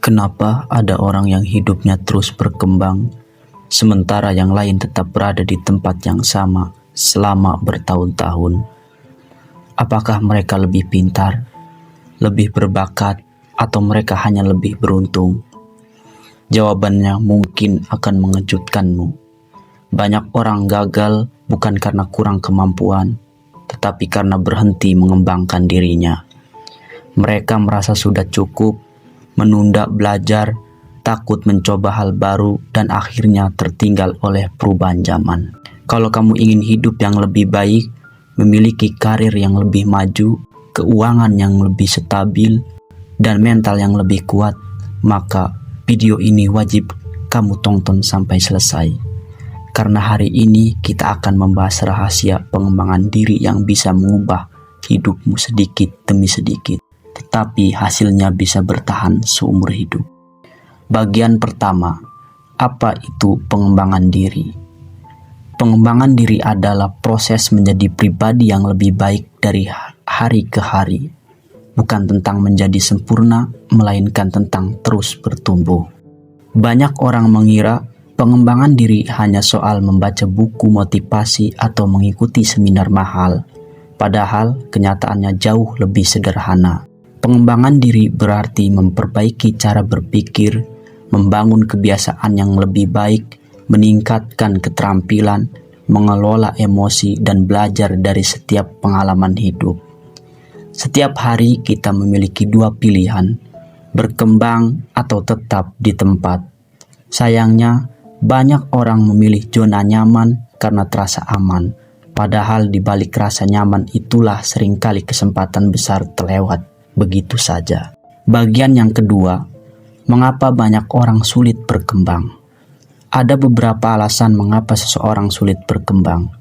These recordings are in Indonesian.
Kenapa ada orang yang hidupnya terus berkembang, sementara yang lain tetap berada di tempat yang sama selama bertahun-tahun? Apakah mereka lebih pintar, lebih berbakat, atau mereka hanya lebih beruntung? Jawabannya mungkin akan mengejutkanmu. Banyak orang gagal bukan karena kurang kemampuan, tetapi karena berhenti mengembangkan dirinya. Mereka merasa sudah cukup, menunda belajar, takut mencoba hal baru, dan akhirnya tertinggal oleh perubahan zaman. Kalau kamu ingin hidup yang lebih baik, memiliki karir yang lebih maju, keuangan yang lebih stabil, dan mental yang lebih kuat, maka video ini wajib kamu tonton sampai selesai. Karena hari ini kita akan membahas rahasia pengembangan diri yang bisa mengubah hidupmu sedikit demi sedikit, tetapi hasilnya bisa bertahan seumur hidup. Bagian pertama, apa itu pengembangan diri? Pengembangan diri adalah proses menjadi pribadi yang lebih baik dari hari ke hari. Bukan tentang menjadi sempurna, melainkan tentang terus bertumbuh. Banyak orang mengira pengembangan diri hanya soal membaca buku motivasi atau mengikuti seminar mahal. Padahal kenyataannya jauh lebih sederhana. Pengembangan diri berarti memperbaiki cara berpikir, membangun kebiasaan yang lebih baik, meningkatkan keterampilan, mengelola emosi, dan belajar dari setiap pengalaman hidup. Setiap hari kita memiliki dua pilihan, berkembang atau tetap di tempat. Sayangnya, banyak orang memilih zona nyaman karena terasa aman, padahal di balik rasa nyaman itulah seringkali kesempatan besar terlewat begitu saja. Bagian yang kedua, mengapa banyak orang sulit berkembang? Ada beberapa alasan mengapa seseorang sulit berkembang.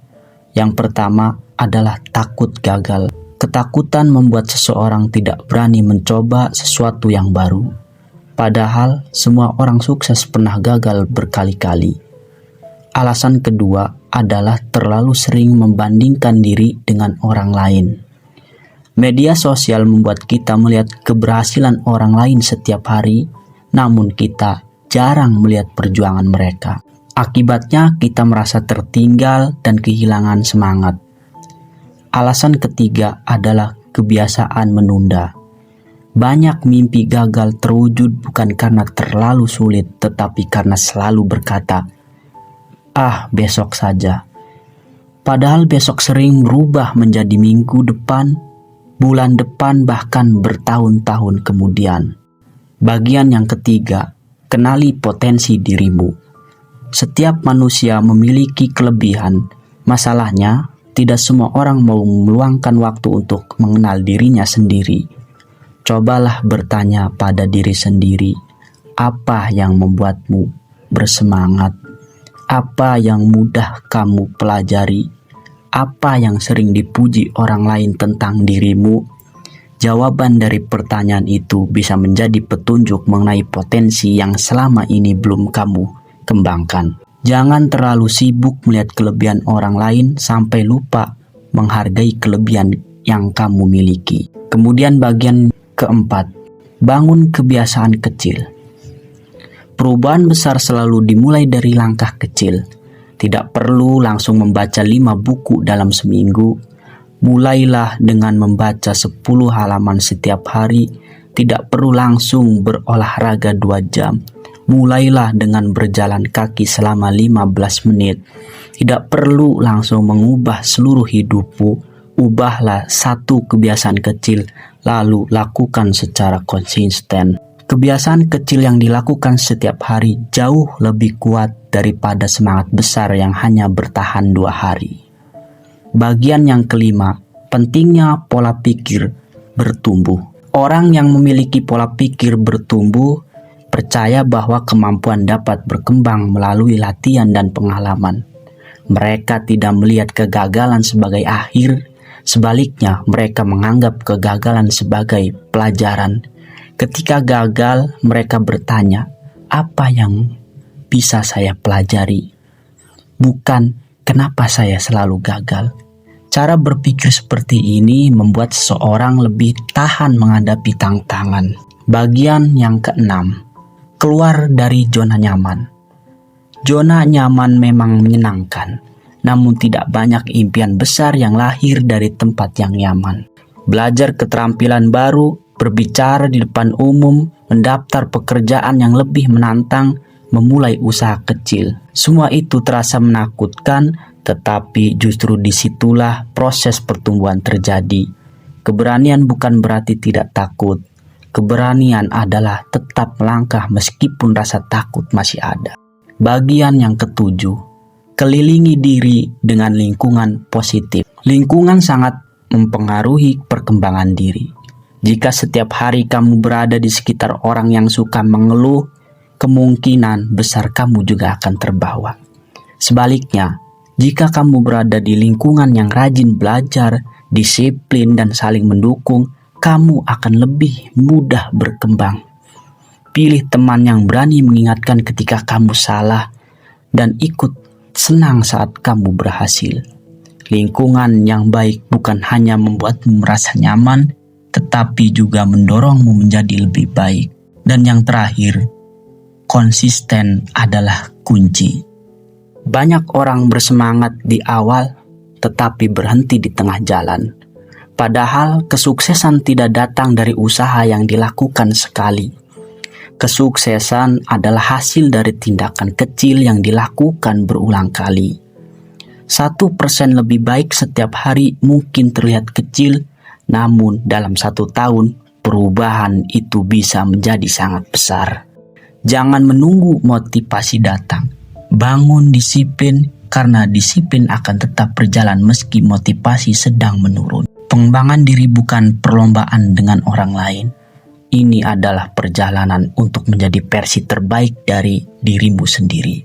Yang pertama adalah takut gagal. Ketakutan membuat seseorang tidak berani mencoba sesuatu yang baru. Padahal semua orang sukses pernah gagal berkali-kali. Alasan kedua adalah terlalu sering membandingkan diri dengan orang lain. Media sosial membuat kita melihat keberhasilan orang lain setiap hari, namun kita jarang melihat perjuangan mereka. Akibatnya kita merasa tertinggal dan kehilangan semangat. Alasan ketiga adalah kebiasaan menunda. Banyak mimpi gagal terwujud bukan karena terlalu sulit, tetapi karena selalu berkata, besok saja. Padahal besok sering berubah menjadi minggu depan, bulan depan, bahkan bertahun-tahun kemudian. Bagian yang ketiga, kenali potensi dirimu. Setiap manusia memiliki kelebihan. Masalahnya, tidak semua orang mau meluangkan waktu untuk mengenal dirinya sendiri. Cobalah bertanya pada diri sendiri, apa yang membuatmu bersemangat? Apa yang mudah kamu pelajari? Apa yang sering dipuji orang lain tentang dirimu? Jawaban dari pertanyaan itu bisa menjadi petunjuk mengenai potensi yang selama ini belum kamu kembangkan. Jangan terlalu sibuk melihat kelebihan orang lain sampai lupa menghargai kelebihan yang kamu miliki. Kemudian bagian keempat, bangun kebiasaan kecil. Perubahan besar selalu dimulai dari langkah kecil. Tidak perlu langsung membaca 5 buku dalam seminggu. Mulailah dengan membaca 10 halaman setiap hari. Tidak perlu langsung berolahraga 2 jam. Mulailah dengan berjalan kaki selama 15 menit. Tidak perlu langsung mengubah seluruh hidupmu. Ubahlah satu kebiasaan kecil, lalu lakukan secara konsisten. Kebiasaan kecil yang dilakukan setiap hari jauh lebih kuat daripada semangat besar yang hanya bertahan 2 hari. Bagian yang kelima, pentingnya pola pikir bertumbuh. Orang yang memiliki pola pikir bertumbuh percaya bahwa kemampuan dapat berkembang melalui latihan dan pengalaman. Mereka tidak melihat kegagalan sebagai akhir, sebaliknya mereka menganggap kegagalan sebagai pelajaran. Ketika gagal, mereka bertanya, apa yang bisa saya pelajari? Bukan, kenapa saya selalu gagal? Cara berpikir seperti ini membuat seseorang lebih tahan menghadapi tantangan. Bagian yang keenam, keluar dari zona nyaman. Zona nyaman memang menyenangkan, namun tidak banyak impian besar yang lahir dari tempat yang nyaman. Belajar keterampilan baru, berbicara di depan umum, mendaftar pekerjaan yang lebih menantang, memulai usaha kecil. Semua itu terasa menakutkan, tetapi justru disitulah proses pertumbuhan terjadi. Keberanian bukan berarti tidak takut. Keberanian adalah tetap melangkah meskipun rasa takut masih ada. Bagian yang ketujuh, kelilingi diri dengan lingkungan positif. Lingkungan sangat mempengaruhi perkembangan diri. Jika setiap hari kamu berada di sekitar orang yang suka mengeluh, kemungkinan besar kamu juga akan terbawa. Sebaliknya, jika kamu berada di lingkungan yang rajin belajar, disiplin, dan saling mendukung, kamu akan lebih mudah berkembang. Pilih teman yang berani mengingatkan ketika kamu salah dan ikut senang saat kamu berhasil. Lingkungan yang baik bukan hanya membuatmu merasa nyaman, tetapi juga mendorongmu menjadi lebih baik. Dan yang terakhir, konsisten adalah kunci. Banyak orang bersemangat di awal, tetapi berhenti di tengah jalan. Padahal kesuksesan tidak datang dari usaha yang dilakukan sekali. Kesuksesan adalah hasil dari tindakan kecil yang dilakukan berulang kali. 1% lebih baik setiap hari mungkin terlihat kecil, namun dalam 1 tahun perubahan itu bisa menjadi sangat besar. Jangan menunggu motivasi datang. Bangun disiplin, karena disiplin akan tetap berjalan meski motivasi sedang menurun. Pengembangan diri bukan perlombaan dengan orang lain. Ini adalah perjalanan untuk menjadi versi terbaik dari dirimu sendiri.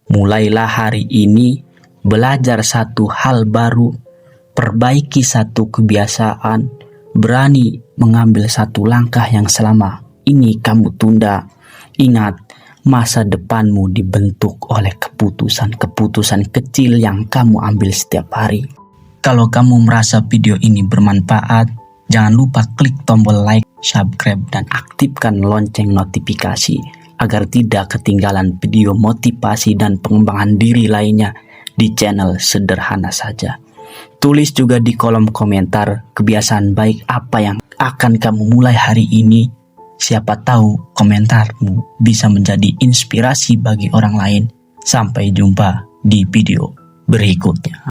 Mulailah hari ini, belajar satu hal baru, perbaiki satu kebiasaan, berani mengambil satu langkah yang selama ini kamu tunda. Ingat, masa depanmu dibentuk oleh keputusan-keputusan kecil yang kamu ambil setiap hari. Kalau kamu merasa video ini bermanfaat, jangan lupa klik tombol like, subscribe, dan aktifkan lonceng notifikasi agar tidak ketinggalan video motivasi dan pengembangan diri lainnya di channel Sederhana Saja. Tulis juga di kolom komentar kebiasaan baik apa yang akan kamu mulai hari ini. Siapa tahu komentarmu bisa menjadi inspirasi bagi orang lain. Sampai jumpa di video berikutnya.